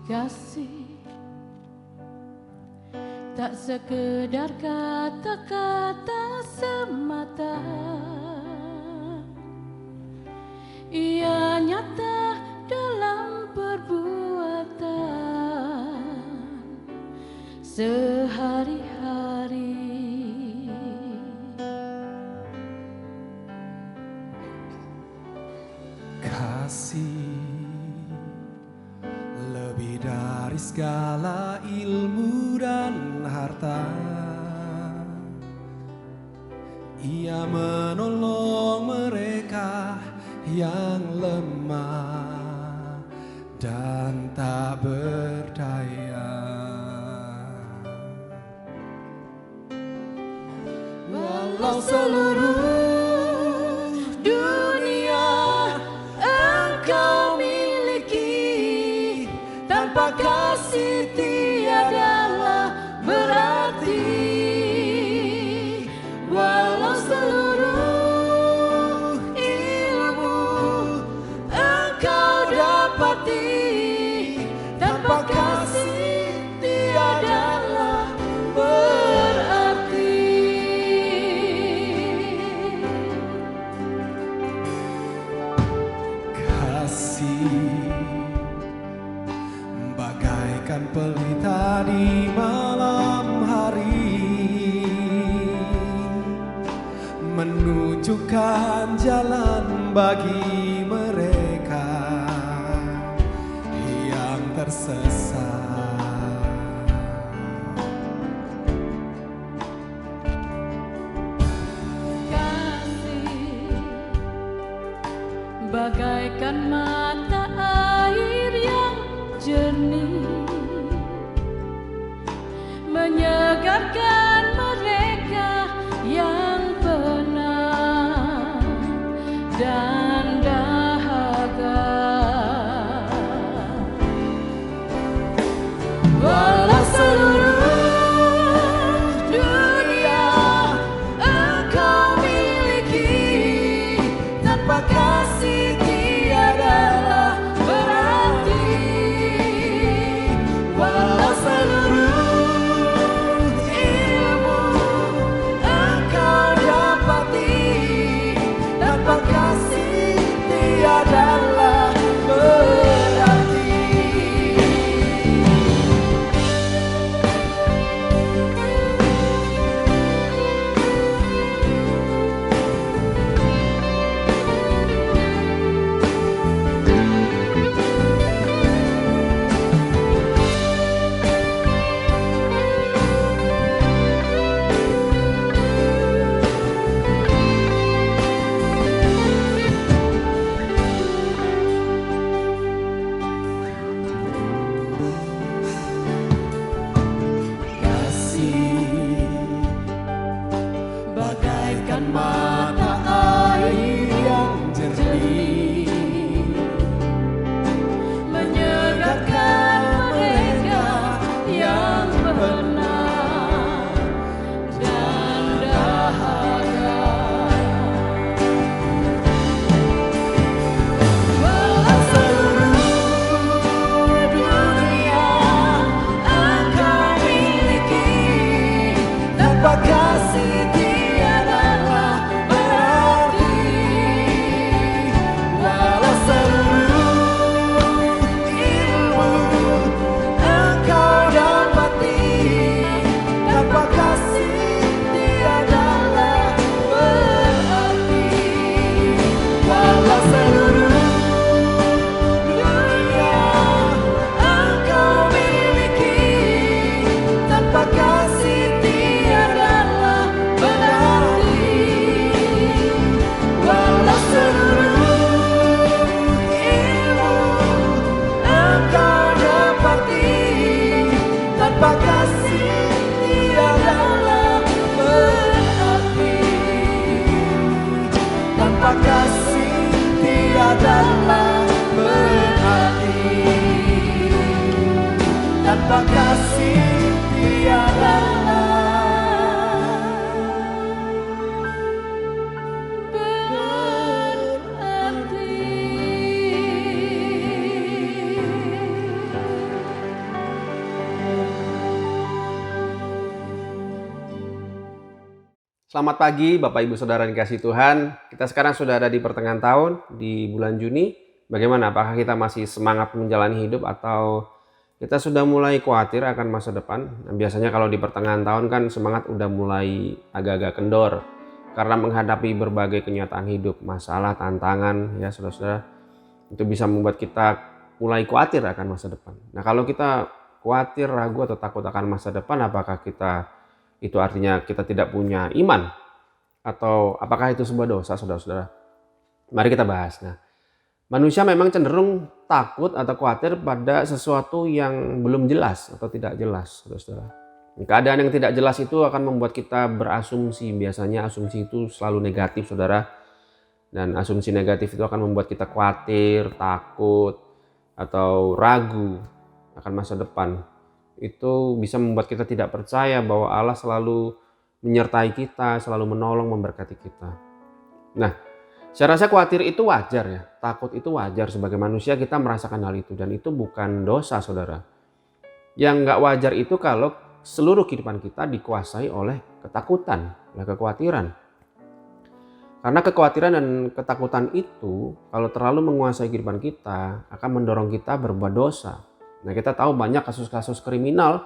kasih tak sekedar kata-kata semata, ia nyata dalam perbuatan sehari-hari. Kasih lebih dari segala ilmu dan harta, ia menolong mereka yang lemah dan tak berdaya. Walau seluruh dunia engkau miliki, tanpa kasih tiadalah berarti. Walau seluruh ilmu engkau dapati, tanpa kasih tiadalah berarti. Kasih bagaikan pelita di malam hari, menunjukkan jalan bagi mereka yang tersesat. Kasih bagaikan mata air yang jernih, menyegarkan mereka yang penat dan dahaga. Walau seluruh dunia engkau miliki, tanpa kasih tiadalah berarti. Walau seluruh ilmu engkau dapati, tanpa kasih tiadalah berarti. Bagaikan mata air yang jernih, menyegarkan mereka yang penat dan dahaga. Walau seluruh dunia engkau miliki, tanpa kasih tiadalah berarti. Walau seluruh ilmu engkau dapati, tanpa kasih tiadalah berarti. Walau seluruh dunia engkau miliki, tanpa kasih tiadalah berarti. Walau seluruh ilmu engkau dapati, tanpa kasih tiadalah berarti. Tanpa kasih tiadalah berarti. Tanpa kasih tiadalah berarti. Selamat pagi Bapak Ibu Saudara yang dikasihi Tuhan. Kita sekarang sudah ada di pertengahan tahun, di bulan Juni. Bagaimana? Apakah kita masih semangat menjalani hidup atau kita sudah mulai khawatir akan masa depan? Nah, biasanya kalau di pertengahan tahun kan semangat udah mulai agak-agak kendor karena menghadapi berbagai kenyataan hidup, masalah, tantangan, ya saudara-saudara. Itu bisa membuat kita mulai khawatir akan masa depan. Nah, kalau kita khawatir, ragu atau takut akan masa depan, apakah itu artinya kita tidak punya iman? Atau apakah itu sebuah dosa, saudara-saudara? Mari kita bahas. Nah, manusia memang cenderung takut atau khawatir pada sesuatu yang belum jelas atau tidak jelas, saudara-saudara. Keadaan yang tidak jelas itu akan membuat kita berasumsi. Biasanya asumsi itu selalu negatif, saudara. Dan asumsi negatif itu akan membuat kita khawatir, takut, atau ragu akan masa depan. Itu bisa membuat kita tidak percaya bahwa Allah selalu menyertai kita, selalu menolong, memberkati kita. Nah, saya rasa khawatir itu wajar ya, takut itu wajar. Sebagai manusia kita merasakan hal itu dan itu bukan dosa, saudara. Yang nggak wajar itu kalau seluruh kehidupan kita dikuasai oleh ketakutan, oleh kekhawatiran. Karena kekhawatiran dan ketakutan itu kalau terlalu menguasai kehidupan kita akan mendorong kita berbuat dosa. Nah, kita tahu banyak kasus-kasus kriminal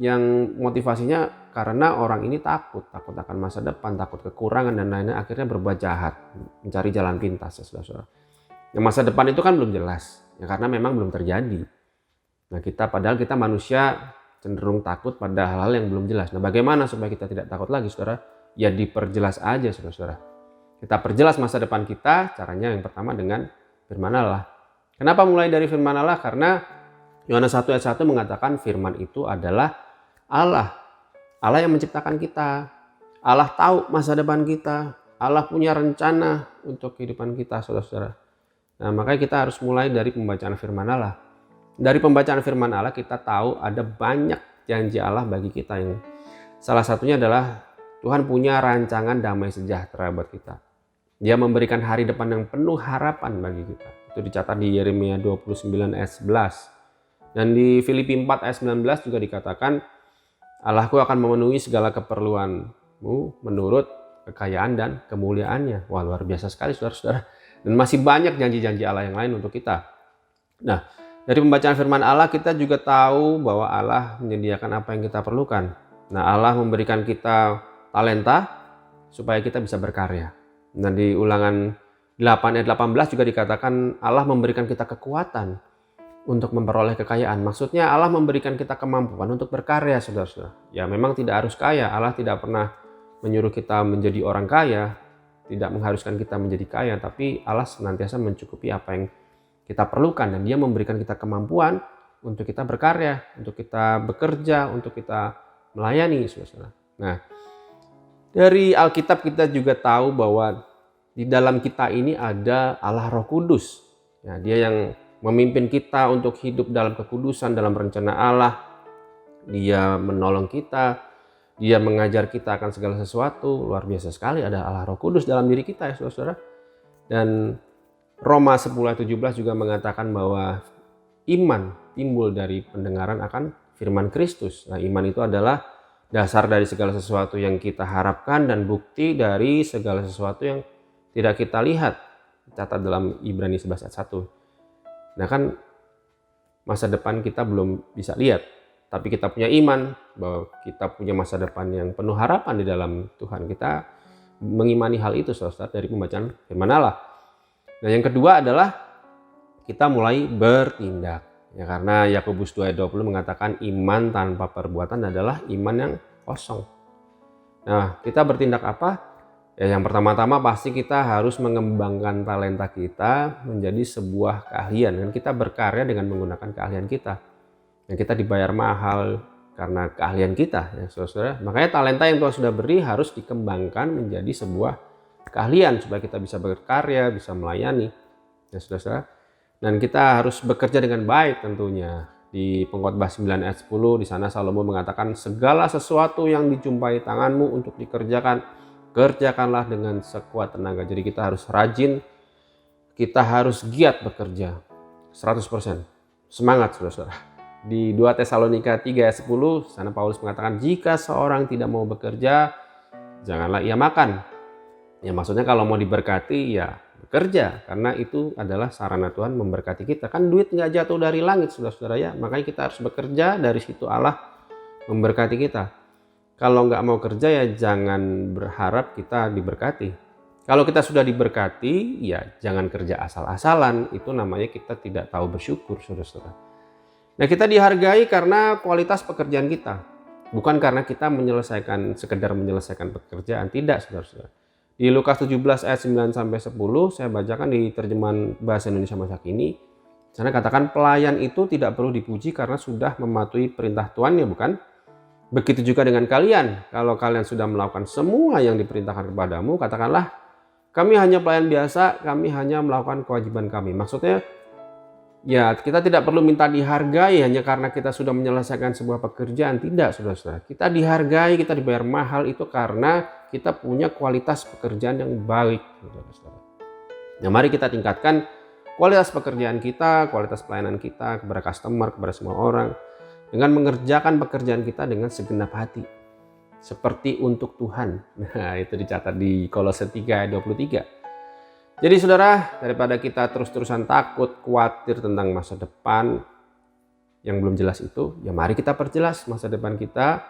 yang motivasinya karena orang ini takut akan masa depan, takut kekurangan dan lainnya, akhirnya berbuat jahat, mencari jalan pintas ya saudara-saudara. Yang masa depan itu kan belum jelas, ya karena memang belum terjadi. Nah, padahal kita manusia cenderung takut pada hal-hal yang belum jelas. Nah, bagaimana supaya kita tidak takut lagi, saudara? Ya diperjelas aja, saudara-saudara. Kita perjelas masa depan kita, caranya yang pertama dengan firman Allah. Kenapa mulai dari firman Allah? Karena Yohanes 1 ayat 1 mengatakan firman itu adalah Allah. Allah yang menciptakan kita. Allah tahu masa depan kita. Allah punya rencana untuk kehidupan kita, saudara-saudara. Nah, makanya kita harus mulai dari pembacaan firman Allah. Dari pembacaan firman Allah kita tahu ada banyak janji Allah bagi kita. Yang salah satunya adalah Tuhan punya rancangan damai sejahtera buat kita. Dia memberikan hari depan yang penuh harapan bagi kita. Itu dicatat di Yeremia 29 ayat 11. Dan di Filipi 4 ayat 19 juga dikatakan, Allahku akan memenuhi segala keperluanmu menurut kekayaan dan kemuliaannya. Wah, luar biasa sekali saudara-saudara. Dan masih banyak janji-janji Allah yang lain untuk kita. Nah, dari pembacaan firman Allah kita juga tahu bahwa Allah menyediakan apa yang kita perlukan. Nah, Allah memberikan kita talenta supaya kita bisa berkarya. Nah, di Ulangan 8 ayat 18 juga dikatakan Allah memberikan kita kekuatan untuk memperoleh kekayaan. Maksudnya Allah memberikan kita kemampuan untuk berkarya, saudara-saudara. Ya memang tidak harus kaya. Allah tidak pernah menyuruh kita menjadi orang kaya, tidak mengharuskan kita menjadi kaya, tapi Allah senantiasa mencukupi apa yang kita perlukan dan Dia memberikan kita kemampuan untuk kita berkarya, untuk kita bekerja, untuk kita melayani, saudara-saudara. Nah, dari Alkitab kita juga tahu bahwa di dalam kita ini ada Allah Roh Kudus. Ya, Dia yang memimpin kita untuk hidup dalam kekudusan, dalam rencana Allah. Dia menolong kita, Dia mengajar kita akan segala sesuatu. Luar biasa sekali ada Allah Roh Kudus dalam diri kita ya saudara-saudara. Dan Roma 10 ayat 17 juga mengatakan bahwa iman timbul dari pendengaran akan firman Kristus. Nah, iman itu adalah dasar dari segala sesuatu yang kita harapkan dan bukti dari segala sesuatu yang tidak kita lihat. Catat dalam Ibrani 11 ayat 1. Nah kan masa depan kita belum bisa lihat, tapi kita punya iman bahwa kita punya masa depan yang penuh harapan di dalam Tuhan. Kita mengimani hal itu saudara dari pembacaan firman Allah. Nah yang kedua adalah kita mulai bertindak. Ya, karena Yakobus 2 ayat 20 mengatakan iman tanpa perbuatan adalah iman yang kosong. Nah kita bertindak apa? Ya, yang pertama-tama pasti kita harus mengembangkan talenta kita menjadi sebuah keahlian. Dan kita berkarya dengan menggunakan keahlian kita. Dan kita dibayar mahal karena keahlian kita. Ya, saudara-saudara. Makanya talenta yang Tuhan sudah beri harus dikembangkan menjadi sebuah keahlian. Supaya kita bisa berkarya, bisa melayani. Ya, saudara-saudara. Dan kita harus bekerja dengan baik tentunya. Di Pengkhotbah 9 ayat 10 di sana Salomo mengatakan segala sesuatu yang dijumpai tanganmu untuk dikerjakan, kerjakanlah dengan sekuat tenaga. Jadi kita harus rajin, kita harus giat bekerja 100%. Semangat saudara-saudara. Di 2 Tesalonika 3 ayat 10 sana Paulus mengatakan jika seorang tidak mau bekerja janganlah ia makan. Ya maksudnya kalau mau diberkati ya bekerja, karena itu adalah sarana Tuhan memberkati kita. Kan duit nggak jatuh dari langit saudara-saudara ya, makanya kita harus bekerja, dari situ Allah memberkati kita. Kalau nggak mau kerja ya jangan berharap kita diberkati. Kalau kita sudah diberkati ya jangan kerja asal-asalan, itu namanya kita tidak tahu bersyukur saudara-saudara. Nah kita dihargai karena kualitas pekerjaan kita, bukan karena kita sekedar menyelesaikan pekerjaan, tidak saudara-saudara. Di Lukas 17 ayat 9 sampai 10 saya bacakan di terjemahan bahasa Indonesia masa kini. Sana katakan pelayan itu tidak perlu dipuji karena sudah mematuhi perintah tuannya, bukan? Begitu juga dengan kalian, kalau kalian sudah melakukan semua yang diperintahkan kepadamu, katakanlah kami hanya pelayan biasa, kami hanya melakukan kewajiban kami. Maksudnya ya kita tidak perlu minta dihargai hanya karena kita sudah menyelesaikan sebuah pekerjaan. Tidak saudara-saudara, kita dihargai, kita dibayar mahal itu karena kita punya kualitas pekerjaan yang baik saudara-saudara. Nah mari kita tingkatkan kualitas pekerjaan kita, kualitas pelayanan kita kepada customer, kepada semua orang, dengan mengerjakan pekerjaan kita dengan segenap hati seperti untuk Tuhan. Nah itu dicatat di Kolose 3 ayat 23. Jadi saudara, daripada kita terus-terusan takut, khawatir tentang masa depan yang belum jelas itu, ya mari kita perjelas masa depan kita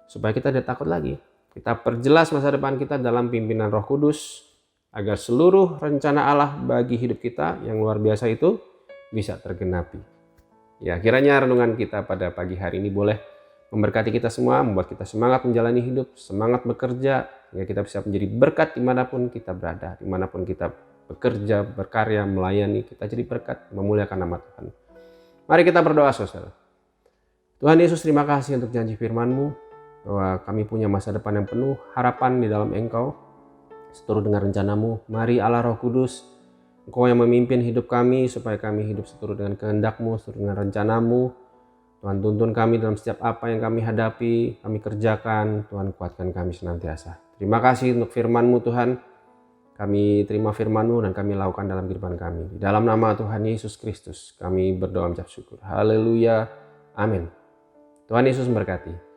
supaya kita tidak takut lagi. Kita perjelas masa depan kita dalam pimpinan Roh Kudus agar seluruh rencana Allah bagi hidup kita yang luar biasa itu bisa tergenapi. Ya, kiranya renungan kita pada pagi hari ini boleh memberkati kita semua, membuat kita semangat menjalani hidup, semangat bekerja, sehingga kita bisa menjadi berkat dimanapun kita berada, dimanapun kita bekerja, berkarya, melayani, kita jadi berkat, memuliakan nama Tuhan. Mari kita berdoa saudara. Tuhan Yesus, terima kasih untuk janji firman-Mu, bahwa kami punya masa depan yang penuh harapan di dalam Engkau, seturut dengan rencana-Mu. Mari Allah Roh Kudus, Engkau yang memimpin hidup kami, supaya kami hidup seturut dengan kehendak-Mu, seturut dengan rencana-Mu. Tuhan tuntun kami dalam setiap apa yang kami hadapi, kami kerjakan. Tuhan kuatkan kami senantiasa. Terima kasih untuk firman-Mu Tuhan. Kami terima firman-Mu dan kami lakukan dalam kehidupan kami. Di dalam nama Tuhan Yesus Kristus kami berdoa mengucap syukur. Haleluya. Amin. Tuhan Yesus memberkati.